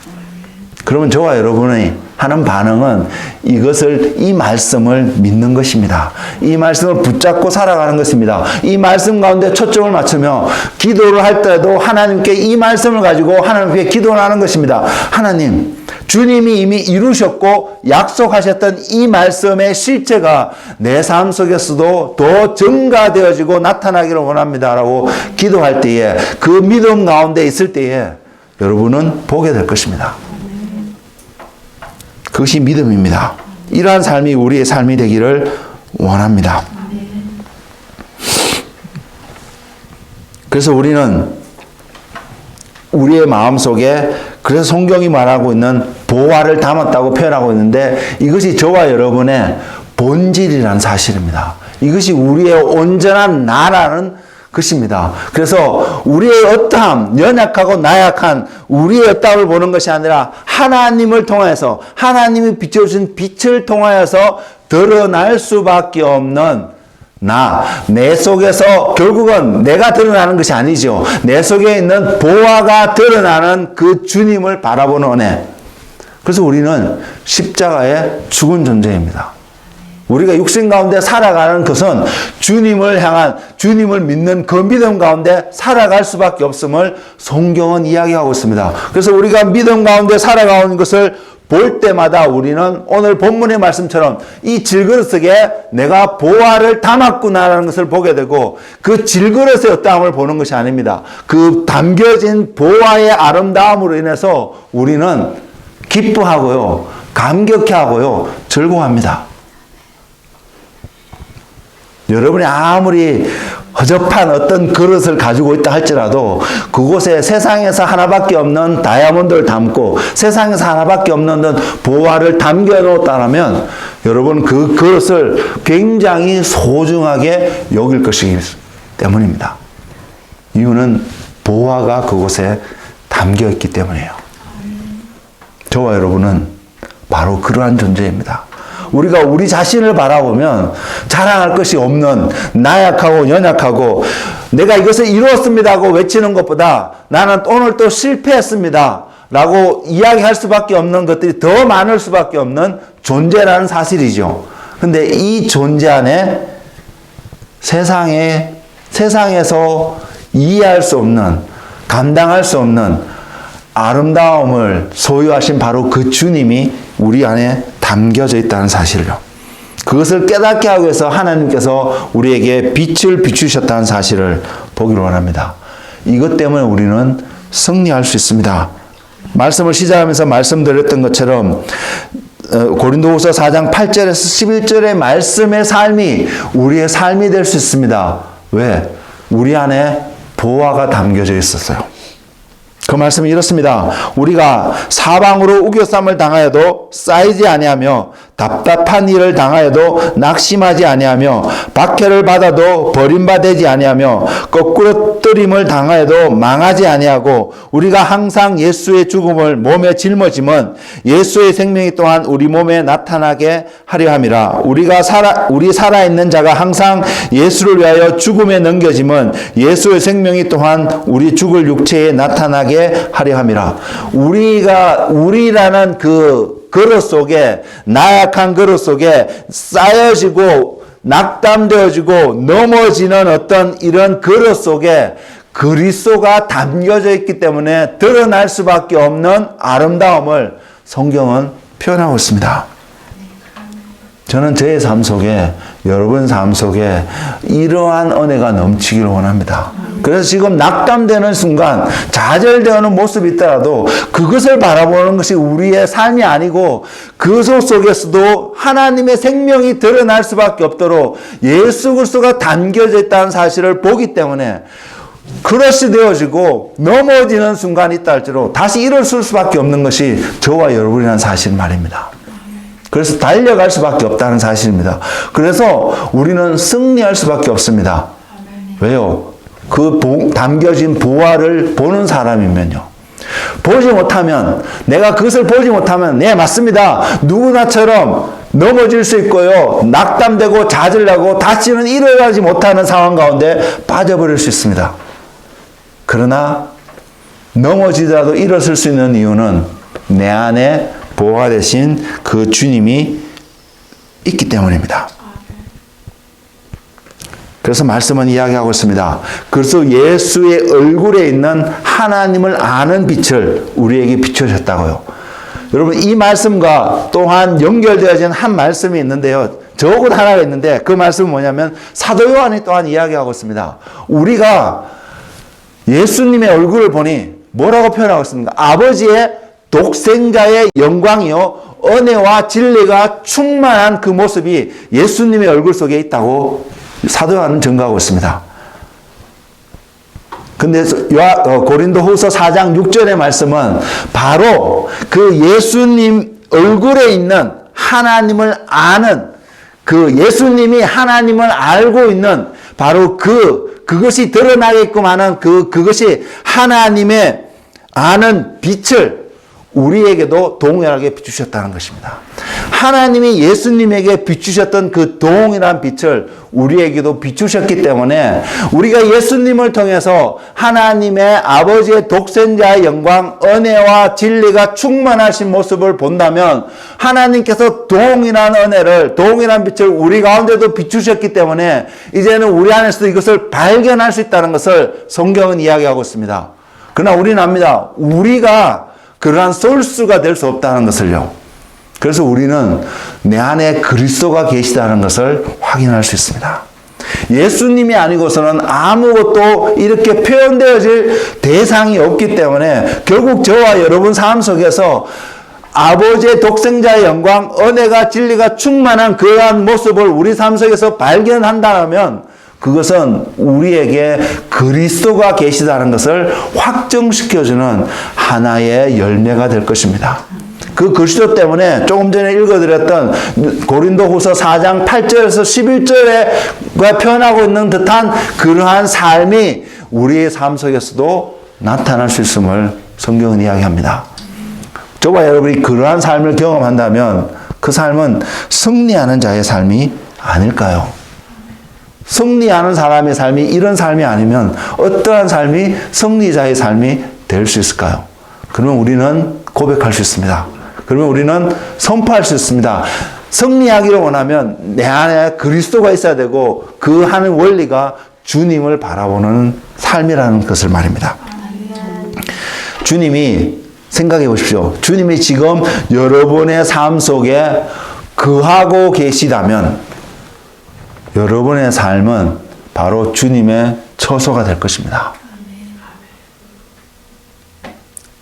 그러면 저와 여러분이 하는 반응은 이 말씀을 믿는 것입니다. 이 말씀을 붙잡고 살아가는 것입니다. 이 말씀 가운데 초점을 맞추며 기도를 할 때도 하나님께 이 말씀을 가지고 하나님께 기도를 하는 것입니다. 하나님, 주님이 이미 이루셨고 약속하셨던 이 말씀의 실체가 내 삶 속에서도 더 증가되어지고 나타나기를 원합니다라고 기도할 때에 그 믿음 가운데 있을 때에 여러분은 보게 될 것입니다. 그것이 믿음입니다. 이러한 삶이 우리의 삶이 되기를 원합니다. 그래서 우리는 우리의 마음속에 그래서 성경이 말하고 있는 보화를 담았다고 표현하고 있는데 이것이 저와 여러분의 본질이라는 사실입니다. 이것이 우리의 온전한 나라는 것입니다. 그래서 우리의 어떠함, 연약하고 나약한 우리의 어떠함을 보는 것이 아니라 하나님을 통해서 하나님이 비춰주신 빛을 통하여서 드러날 수밖에 없는 내 속에서 결국은 내가 드러나는 것이 아니죠. 내 속에 있는 보화가 드러나는 그 주님을 바라보는 은혜. 그래서 우리는 십자가에 죽은 존재입니다. 우리가 육신 가운데 살아가는 것은 주님을 향한, 주님을 믿는 그 믿음 가운데 살아갈 수밖에 없음을 성경은 이야기하고 있습니다. 그래서 우리가 믿음 가운데 살아가는 것을 볼 때마다 우리는 오늘 본문의 말씀처럼 이 질그릇 속에 내가 보화를 담았구나라는 것을 보게 되고, 그 질그릇의 어떠함을 보는 것이 아닙니다. 그 담겨진 보화의 아름다움으로 인해서 우리는 기뻐하고요, 감격해하고요, 즐거워합니다. 여러분이 아무리 허접한 어떤 그릇을 가지고 있다 할지라도 그곳에 세상에서 하나밖에 없는 다이아몬드를 담고 세상에서 하나밖에 없는 보화를 담겨 놓았다면 여러분 그 그릇을 굉장히 소중하게 여길 것이기 때문입니다. 이유는 보화가 그곳에 담겨 있기 때문이에요. 저와 여러분은 바로 그러한 존재입니다. 우리가 우리 자신을 바라보면 자랑할 것이 없는, 나약하고 연약하고 내가 이것을 이루었습니다 하고 외치는 것보다 나는 오늘 또 실패했습니다 라고 이야기할 수밖에 없는 것들이 더 많을 수밖에 없는 존재라는 사실이죠. 근데 이 존재 안에 세상에서 이해할 수 없는, 감당할 수 없는 아름다움을 소유하신 바로 그 주님이 우리 안에 담겨져 있다는 사실을요. 그것을 깨닫게 하기 위해서 하나님께서 우리에게 빛을 비추셨다는 사실을 보기를 원합니다. 이것 때문에 우리는 승리할 수 있습니다. 말씀을 시작하면서 말씀드렸던 것처럼 고린도후서 4장 8절에서 11절의 말씀의 삶이 우리의 삶이 될 수 있습니다. 왜? 우리 안에 보화가 담겨져 있었어요. 그 말씀이 이렇습니다. 우리가 사방으로 우겨쌈을 당하여도 쌓이지 아니하며 답답한 일을 당하여도 낙심하지 아니하며 박해를 받아도 버림받지 아니하며 거꾸로 뜨림을 당하여도 망하지 아니하고 우리가 항상 예수의 죽음을 몸에 짊어짐은 예수의 생명이 또한 우리 몸에 나타나게 하려 함이라. 우리 살아있는 자가 항상 예수를 위하여 죽음에 넘겨짐은 예수의 생명이 또한 우리 죽을 육체에 나타나게 하려 함이라. 우리라는 그 그릇 속에, 나약한 그릇 속에 쌓여지고 낙담되어지고 넘어지는 어떤 이런 그릇 속에 그리스도가 담겨져 있기 때문에 드러날 수밖에 없는 아름다움을 성경은 표현하고 있습니다. 저는 저의 삶 속에, 여러분 삶 속에 이러한 은혜가 넘치기를 원합니다. 그래서 지금 낙담되는 순간, 좌절되는 모습이 있더라도 그것을 바라보는 것이 우리의 삶이 아니고 그 속에서도 하나님의 생명이 드러날 수밖에 없도록 예수 그리스도가 담겨져 있다는 사실을 보기 때문에 그릇이 되어지고 넘어지는 순간이 있다 할지라도 다시 일어설 수밖에 없는 것이 저와 여러분이라는 사실 말입니다. 그래서 달려갈 수밖에 없다는 사실입니다. 그래서 우리는 승리할 수밖에 없습니다. 왜요? 그 담겨진 보화를 보는 사람이면요. 보지 못하면, 내가 그것을 보지 못하면, 네, 맞습니다. 누구나처럼 넘어질 수 있고요. 낙담되고 좌절하고 다시는 일어나지 못하는 상황 가운데 빠져버릴 수 있습니다. 그러나 넘어지더라도 일어설 수 있는 이유는 내 안에 보화 되신 그 주님이 있기 때문입니다. 그래서 말씀은 이야기하고 있습니다. 그래서 예수의 얼굴에 있는 하나님을 아는 빛을 우리에게 비춰주셨다고요. 여러분, 이 말씀과 또한 연결되어진 한 말씀이 있는데요. 적어도 하나가 있는데 그 말씀은 뭐냐면 사도 요한이 또한 이야기하고 있습니다. 우리가 예수님의 얼굴을 보니 뭐라고 표현하고 있습니까? 아버지의 독생자의 영광이요, 은혜와 진리가 충만한 그 모습이 예수님의 얼굴 속에 있다고 사도 요한은 증거하고 있습니다. 근데 고린도후서 4장 6절의 말씀은 바로 그 예수님 얼굴에 있는 하나님을 아는, 그 예수님이 하나님을 알고 있는 바로 그것이 드러나게끔 하는 그것이 하나님의 아는 빛을 우리에게도 동일하게 비추셨다는 것입니다. 하나님이 예수님에게 비추셨던 그 동일한 빛을 우리에게도 비추셨기 때문에 우리가 예수님을 통해서 하나님의 아버지의 독생자의 영광, 은혜와 진리가 충만하신 모습을 본다면 하나님께서 동일한 은혜를, 동일한 빛을 우리 가운데도 비추셨기 때문에 이제는 우리 안에서도 이것을 발견할 수 있다는 것을 성경은 이야기하고 있습니다. 그러나 우리는 압니다. 우리가 그러한 소스가 될 수 없다는 것을요. 그래서 우리는 내 안에 그리스도가 계시다는 것을 확인할 수 있습니다. 예수님이 아니고서는 아무것도 이렇게 표현되어질 대상이 없기 때문에 결국 저와 여러분 삶 속에서 아버지의 독생자의 영광, 은혜가 진리가 충만한 그러한 모습을 우리 삶 속에서 발견한다면 그것은 우리에게 그리스도가 계시다는 것을 확정시켜주는 하나의 열매가 될 것입니다. 그 그리스도 때문에 조금 전에 읽어드렸던 고린도후서 4장 8절에서 11절에 표현하고 있는 듯한 그러한 삶이 우리의 삶 속에서도 나타날 수 있음을 성경은 이야기합니다. 저와 여러분이 그러한 삶을 경험한다면 그 삶은 승리하는 자의 삶이 아닐까요? 승리하는 사람의 삶이 이런 삶이 아니면 어떠한 삶이 승리자의 삶이 될 수 있을까요? 그러면 우리는 고백할 수 있습니다. 그러면 우리는 선포할 수 있습니다. 승리하기를 원하면 내 안에 그리스도가 있어야 되고 그 하는 원리가 주님을 바라보는 삶이라는 것을 말입니다. 주님이 생각해 보십시오. 주님이 지금 여러분의 삶 속에 거하고 계시다면 여러분의 삶은 바로 주님의 처소가 될 것입니다.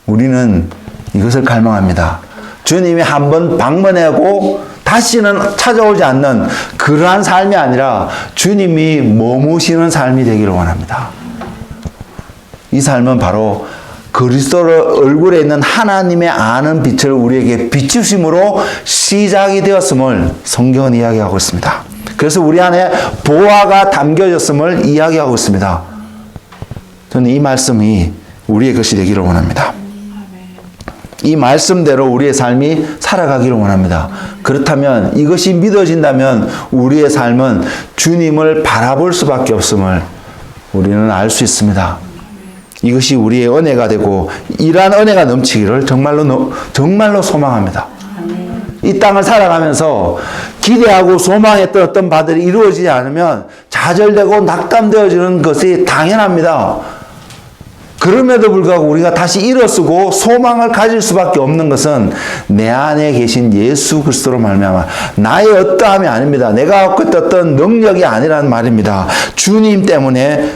우리는 이것을 갈망합니다. 주님이 한번 방문하고 다시는 찾아오지 않는 그러한 삶이 아니라 주님이 머무시는 삶이 되기를 원합니다. 이 삶은 바로 그리스도의 얼굴에 있는 하나님의 아는 빛을 우리에게 비추심으로 시작이 되었음을 성경은 이야기하고 있습니다. 그래서 우리 안에 보화가 담겨졌음을 이야기하고 있습니다. 저는 이 말씀이 우리의 것이 되기를 원합니다. 이 말씀대로 우리의 삶이 살아가기를 원합니다. 그렇다면 이것이 믿어진다면 우리의 삶은 주님을 바라볼 수밖에 없음을 우리는 알 수 있습니다. 이것이 우리의 은혜가 되고 이러한 은혜가 넘치기를 정말로 소망합니다. 이 땅을 살아가면서 기대하고 소망했던 어떤 바들이 이루어지지 않으면 좌절되고 낙담되어지는 것이 당연합니다. 그럼에도 불구하고 우리가 다시 일어서고 소망을 가질 수밖에 없는 것은 내 안에 계신 예수 그리스도로 말미암아 나의 어떠함이 아닙니다. 내가 갖고 있던 어떤 능력이 아니라는 말입니다. 주님 때문에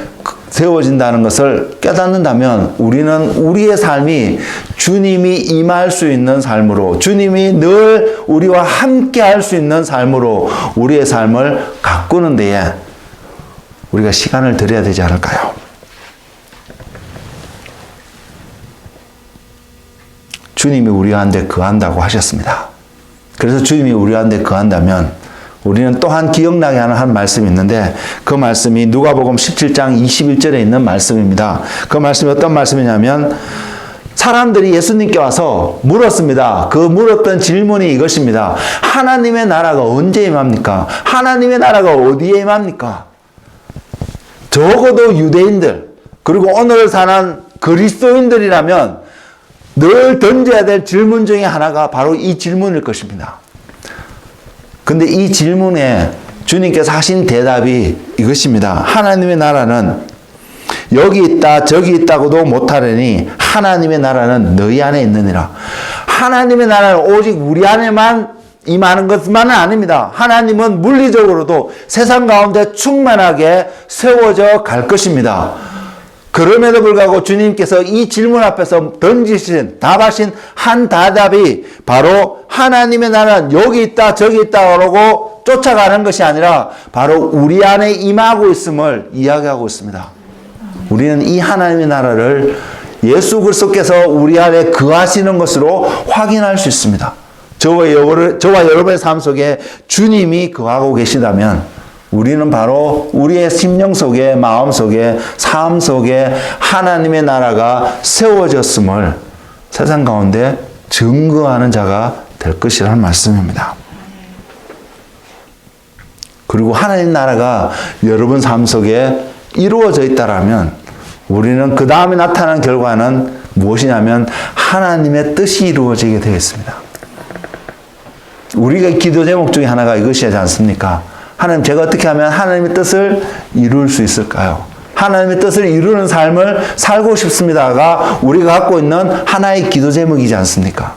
세워진다는 것을 깨닫는다면 우리는 우리의 삶이 주님이 임할 수 있는 삶으로, 주님이 늘 우리와 함께 할 수 있는 삶으로 우리의 삶을 가꾸는 데에 우리가 시간을 들여야 되지 않을까요? 주님이 우리 가운데 거한다고 하셨습니다. 그래서 주님이 우리 가운데 거한다면 우리는 또한 기억나게 하는 한 말씀이 있는데 그 말씀이 누가복음 17장 21절에 있는 말씀입니다. 그 말씀이 어떤 말씀이냐면 사람들이 예수님께 와서 물었습니다. 그 물었던 질문이 이것입니다. 하나님의 나라가 언제 임합니까? 하나님의 나라가 어디에 임합니까? 적어도 유대인들 그리고 오늘 사는 그리스도인들이라면 늘 던져야 될 질문 중에 하나가 바로 이 질문일 것입니다. 근데 이 질문에 주님께서 하신 대답이 이것입니다. 하나님의 나라는 여기 있다 저기 있다고도 못하려니 하나님의 나라는 너희 안에 있느니라. 하나님의 나라는 오직 우리 안에만 임하는 것만은 아닙니다. 하나님은 물리적으로도 세상 가운데 충만하게 세워져 갈 것입니다. 그럼에도 불구하고 주님께서 이 질문 앞에서 던지신 답하신 한 대답이 바로 하나님의 나라는 여기 있다 저기 있다 그러고 쫓아가는 것이 아니라 바로 우리 안에 임하고 있음을 이야기하고 있습니다. 우리는 이 하나님의 나라를 예수 그리스도께서 우리 안에 거하시는 것으로 확인할 수 있습니다. 저와 여러분의 삶 속에 주님이 거하고 계시다면 우리는 바로 우리의 심령 속에, 마음 속에, 삶 속에 하나님의 나라가 세워졌음을 세상 가운데 증거하는 자가 될 것이라는 말씀입니다. 그리고 하나님 나라가 여러분 삶 속에 이루어져 있다라면 우리는 그 다음에 나타나는 결과는 무엇이냐면 하나님의 뜻이 이루어지게 되겠습니다. 우리가 기도 제목 중에 하나가 이것이지 않습니까? 하나님, 제가 어떻게 하면 하나님의 뜻을 이룰 수 있을까요? 하나님의 뜻을 이루는 삶을 살고 싶습니다가 우리가 갖고 있는 하나의 기도 제목이지 않습니까?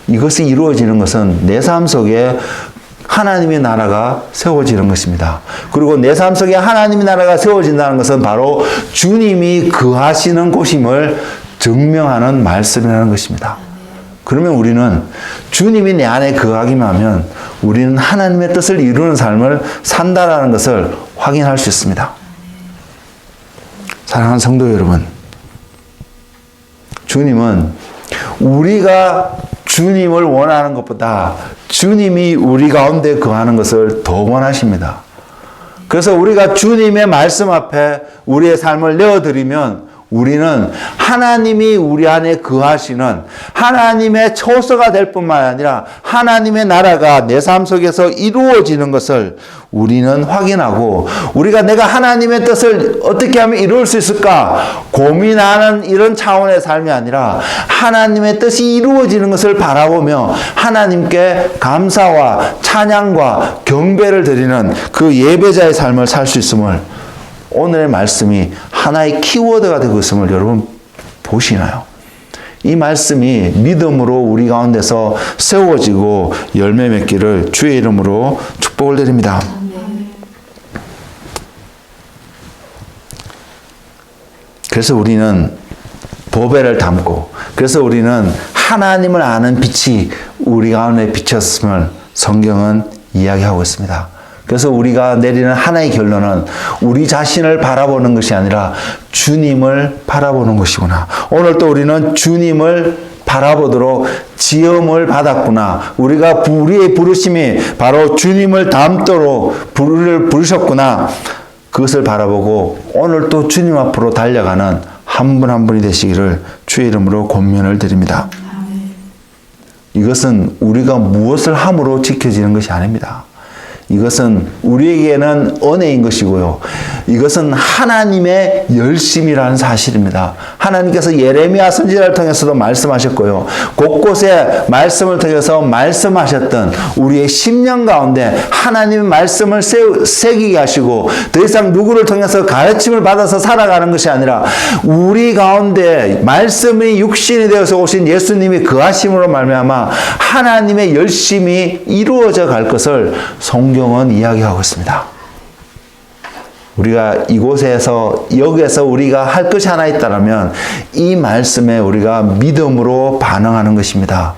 이것이 이루어지는 것은 내 삶 속에 하나님의 나라가 세워지는 것입니다. 그리고 내 삶 속에 하나님의 나라가 세워진다는 것은 바로 주님이 거하시는 곳임을 증명하는 말씀이라는 것입니다. 그러면 우리는 주님이 내 안에 거하기만 하면 우리는 하나님의 뜻을 이루는 삶을 산다라는 것을 확인할 수 있습니다. 사랑하는 성도 여러분, 주님은 우리가 주님을 원하는 것보다 주님이 우리 가운데 거하는 것을 더 원하십니다. 그래서 우리가 주님의 말씀 앞에 우리의 삶을 내어드리면 우리는 하나님이 우리 안에 거하시는 하나님의 처소가 될 뿐만 아니라 하나님의 나라가 내 삶 속에서 이루어지는 것을 우리는 확인하고 우리가 내가 하나님의 뜻을 어떻게 하면 이룰 수 있을까 고민하는 이런 차원의 삶이 아니라 하나님의 뜻이 이루어지는 것을 바라보며 하나님께 감사와 찬양과 경배를 드리는 그 예배자의 삶을 살 수 있음을 오늘의 말씀이 하나의 키워드가 되고 있음을 여러분 보시나요? 이 말씀이 믿음으로 우리 가운데서 세워지고 열매 맺기를 주의 이름으로 축복을 드립니다. 그래서 우리는 보배를 담고 그래서 우리는 하나님을 아는 빛이 우리 가운데 비쳤음을 성경은 이야기하고 있습니다. 그래서 우리가 내리는 하나의 결론은 우리 자신을 바라보는 것이 아니라 주님을 바라보는 것이구나. 오늘 또 우리는 주님을 바라보도록 지음을 받았구나. 우리의 부르심이 바로 주님을 닮도록 부르셨구나. 그것을 바라보고 오늘 또 주님 앞으로 달려가는 한 분 한 분이 되시기를 주의 이름으로 권면을 드립니다. 이것은 우리가 무엇을 함으로 지켜지는 것이 아닙니다. 이것은 우리에게는 은혜인 것이고요. 이것은 하나님의 열심이라는 사실입니다. 하나님께서 예레미야 선지자를 통해서도 말씀하셨고요. 곳곳에 말씀을 통해서 말씀하셨던 우리의 심령 가운데 하나님의 말씀을 새기게 하시고 더 이상 누구를 통해서 가르침을 받아서 살아가는 것이 아니라 우리 가운데 말씀이 육신이 되어서 오신 예수님이 거하심으로 말미암아 하나님의 열심이 이루어져 갈 것을 성경은 이야기하고 있습니다. 우리가 이곳에서 여기에서 우리가 할 것이 하나 있다면 이 말씀에 우리가 믿음으로 반응하는 것입니다.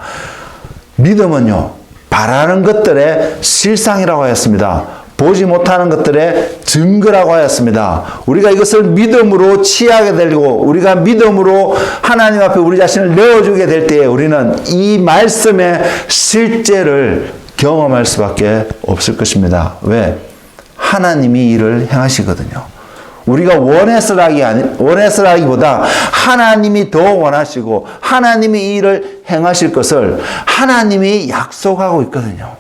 믿음은요, 바라는 것들의 실상이라고 하였습니다. 보지 못하는 것들의 증거라고 하였습니다. 우리가 이것을 믿음으로 취하게 되고 우리가 믿음으로 하나님 앞에 우리 자신을 내어주게 될 때에 우리는 이 말씀의 실제를 경험할 수밖에 없을 것입니다. 왜? 하나님이 이를 행하시거든요. 우리가 원해서라기보다 하나님이 더 원하시고 하나님이 이 일을 행하실 것을 하나님이 약속하고 있거든요.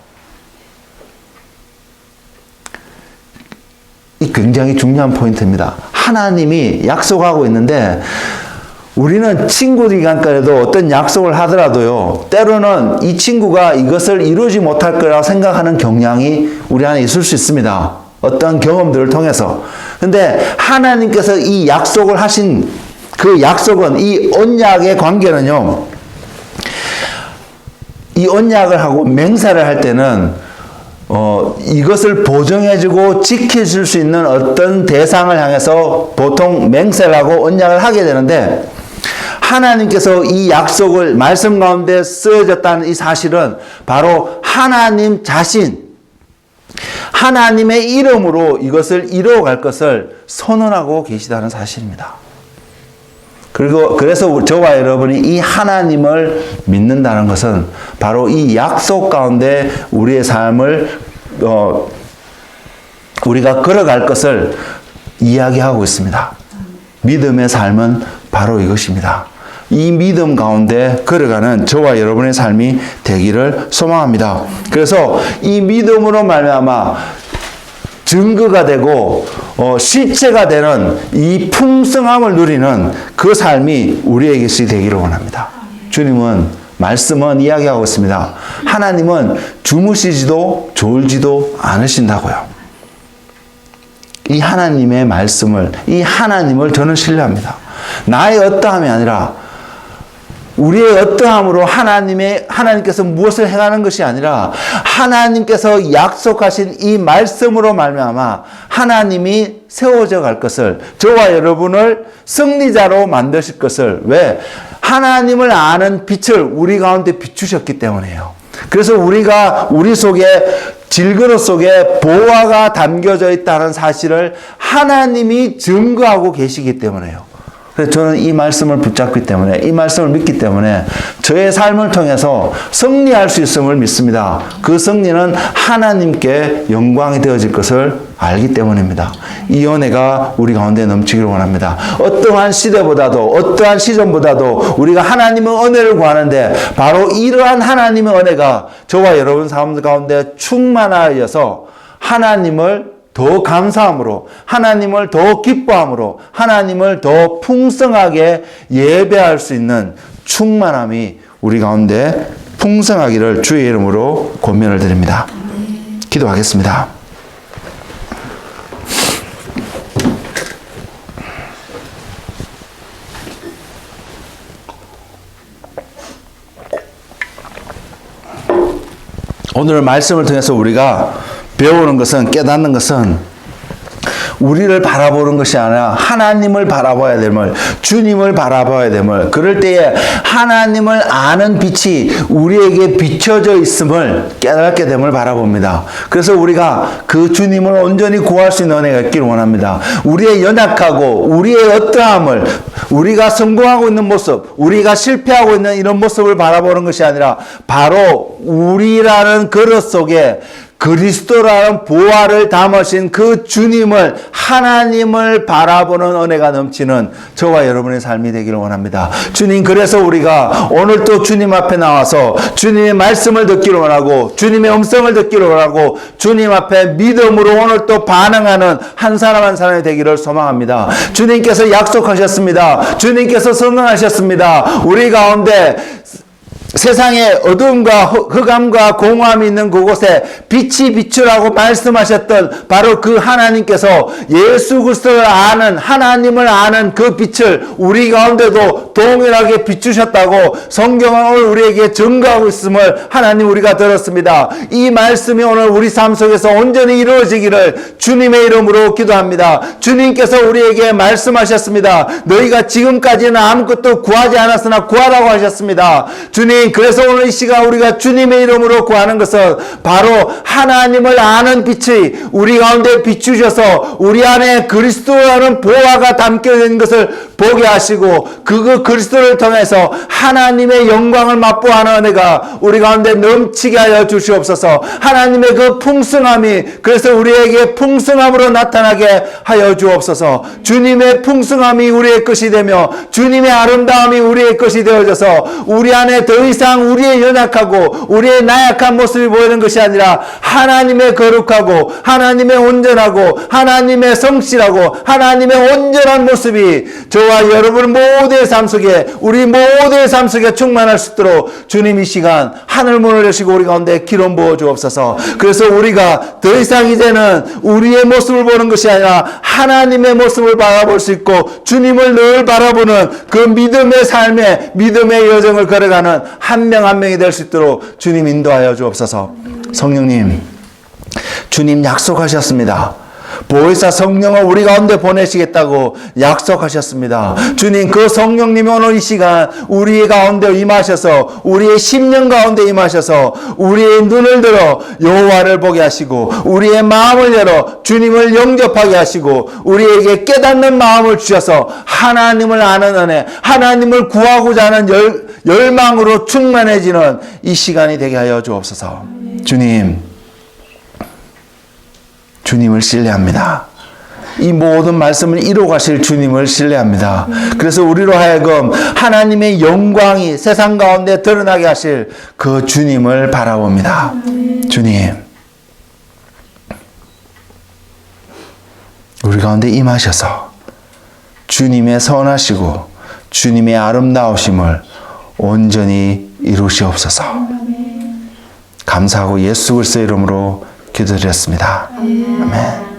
이 굉장히 중요한 포인트입니다. 하나님이 약속하고 있는데 우리는 친구들이 간간에도 어떤 약속을 하더라도요, 때로는 이 친구가 이것을 이루지 못할 거라고 생각하는 경향이 우리 안에 있을 수 있습니다. 어떤 경험들을 통해서. 근데 하나님께서 이 약속을 하신 그 약속은 이 언약의 관계는요, 이 언약을 하고 맹세를 할 때는 이것을 보증해주고 지켜줄 수 있는 어떤 대상을 향해서 보통 맹세를 하고 언약을 하게 되는데 하나님께서 이 약속을 말씀 가운데 쓰여졌다는 이 사실은 바로 하나님 자신, 하나님의 이름으로 이것을 이루어갈 것을 선언하고 계시다는 사실입니다. 그래서 저와 여러분이 이 하나님을 믿는다는 것은 바로 이 약속 가운데 우리의 삶을 우리가 걸어갈 것을 이야기하고 있습니다. 믿음의 삶은 바로 이것입니다. 이 믿음 가운데 걸어가는 저와 여러분의 삶이 되기를 소망합니다. 그래서 이 믿음으로 말미암아 증거가 되고 실체가 되는 이 풍성함을 누리는 그 삶이 우리의 것이 되기를 원합니다. 주님은 말씀은 이야기하고 있습니다. 하나님은 주무시지도 졸지도 않으신다고요. 이 하나님의 말씀을, 이 하나님을 저는 신뢰합니다. 나의 어떠함이 아니라 우리의 어떠함으로 하나님께서 무엇을 행하는 것이 아니라 하나님께서 약속하신 이 말씀으로 말미암아 하나님이 세워져 갈 것을, 저와 여러분을 승리자로 만드실 것을, 왜? 하나님을 아는 빛을 우리 가운데 비추셨기 때문이에요. 그래서 우리가 우리 속에 질그릇 속에 보화가 담겨져 있다는 사실을 하나님이 증거하고 계시기 때문에요. 그래서 저는 이 말씀을 붙잡기 때문에, 이 말씀을 믿기 때문에 저의 삶을 통해서 승리할 수 있음을 믿습니다. 그 승리는 하나님께 영광이 되어질 것을 알기 때문입니다. 이 은혜가 우리 가운데 넘치기를 원합니다. 어떠한 시대보다도, 어떠한 시점보다도 우리가 하나님의 은혜를 구하는데 바로 이러한 하나님의 은혜가 저와 여러분 삶 가운데 충만하여서 하나님을 더 감사함으로, 하나님을 더 기뻐함으로, 하나님을 더 풍성하게 예배할 수 있는 충만함이 우리 가운데 풍성하기를 주의 이름으로 권면을 드립니다. 기도하겠습니다. 오늘 말씀을 통해서 우리가 배우는 것은, 깨닫는 것은 우리를 바라보는 것이 아니라 하나님을 바라봐야 됨을, 주님을 바라봐야 됨을, 그럴 때에 하나님을 아는 빛이 우리에게 비춰져 있음을 깨닫게 됨을 바라봅니다. 그래서 우리가 그 주님을 온전히 구할 수 있는 은혜가 있기를 원합니다. 우리의 연약하고 우리의 어떠함을, 우리가 성공하고 있는 모습, 우리가 실패하고 있는 이런 모습을 바라보는 것이 아니라 바로 우리라는 그릇 속에 그리스도라는 보화를 담으신 그 주님을, 하나님을 바라보는 은혜가 넘치는 저와 여러분의 삶이 되기를 원합니다. 주님, 그래서 우리가 오늘 또 주님 앞에 나와서 주님의 말씀을 듣기를 원하고, 주님의 음성을 듣기를 원하고, 주님 앞에 믿음으로 오늘 또 반응하는 한 사람 한 사람이 되기를 소망합니다. 주님께서 약속하셨습니다. 주님께서 선언하셨습니다. 우리 가운데 세상에 어두움과 흑암과 공허함이 있는 그곳에 빛이 비추라고 말씀하셨던 바로 그 하나님께서 예수 그리스도를 아는, 하나님을 아는 그 빛을 우리 가운데도 동일하게 비추셨다고 성경은 오늘 우리에게 증거하고 있음을 하나님 우리가 들었습니다. 이 말씀이 오늘 우리 삶 속에서 온전히 이루어지기를 주님의 이름으로 기도합니다. 주님께서 우리에게 말씀하셨습니다. 너희가 지금까지는 아무것도 구하지 않았으나 구하라고 하셨습니다. 주님, 그래서 오늘 이 시간 우리가 주님의 이름으로 구하는 것은 바로 하나님을 아는 빛이 우리 가운데 비추셔서 우리 안에 그리스도라는 보화가 담겨있는 것을 보게 하시고, 그 그리스도를 통해서 하나님의 영광을 맛보아하는 은혜가 우리 가운데 넘치게 하여 주시옵소서. 하나님의 그 풍성함이 그래서 우리에게 풍성함으로 나타나게 하여 주옵소서. 주님의 풍성함이 우리의 것이 되며 주님의 아름다움이 우리의 것이 되어져서 우리 안에 더 이상 우리의 연약하고 우리의 나약한 모습이 보이는 것이 아니라 하나님의 거룩하고 하나님의 온전하고 하나님의 성실하고 하나님의 온전한 모습이 저와 여러분 모두의 삶 속에, 우리 모두의 삶 속에 충만할 수 있도록 주님 이 시간 하늘 문을 여시고 우리 가운데 기름 부어 주옵소서. 그래서 우리가 더 이상 이제는 우리의 모습을 보는 것이 아니라 하나님의 모습을 바라볼 수 있고 주님을 늘 바라보는 그 믿음의 삶에, 믿음의 여정을 걸어가는 한 명 한 명이 될 수 있도록 주님 인도하여 주옵소서. 성령님, 주님 약속하셨습니다. 보혜사 성령을 우리 가운데 보내시겠다고 약속하셨습니다. 주님, 그 성령님이 오늘 이 시간 우리 가운데 임하셔서, 우리의 심령 가운데 임하셔서 우리의 눈을 들어 여호와를 보게 하시고 우리의 마음을 열어 주님을 영접하게 하시고 우리에게 깨닫는 마음을 주셔서 하나님을 아는 은혜, 하나님을 구하고자 하는 열망으로 충만해지는 이 시간이 되게 하여 주옵소서. 주님을 신뢰합니다. 이 모든 말씀을 이루어 가실 주님을 신뢰합니다. 그래서 우리로 하여금 하나님의 영광이 세상 가운데 드러나게 하실 그 주님을 바라봅니다. 주님, 우리 가운데 임하셔서 주님의 선하시고 주님의 아름다우심을 온전히 이루시옵소서. 감사하고 예수 그리스도의 이름으로 기도드렸습니다. 아멘.